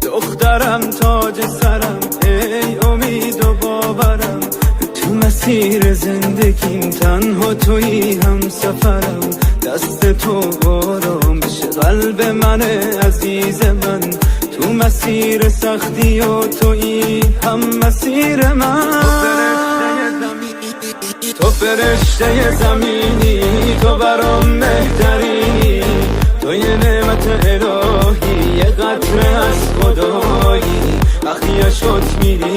دخترم تاج سرم، ای امید و باورم، تو مسیر زندگیم تنها تویی هم سفرم. دست تو آرام بشه قلب من عزیز من، تو مسیر سختی و تویی هم مسیر من. تو فرشته زمینی، تو برام بهترینی، تو یه نعمت الهی، یه قطره از خدایی. وقتی شد میری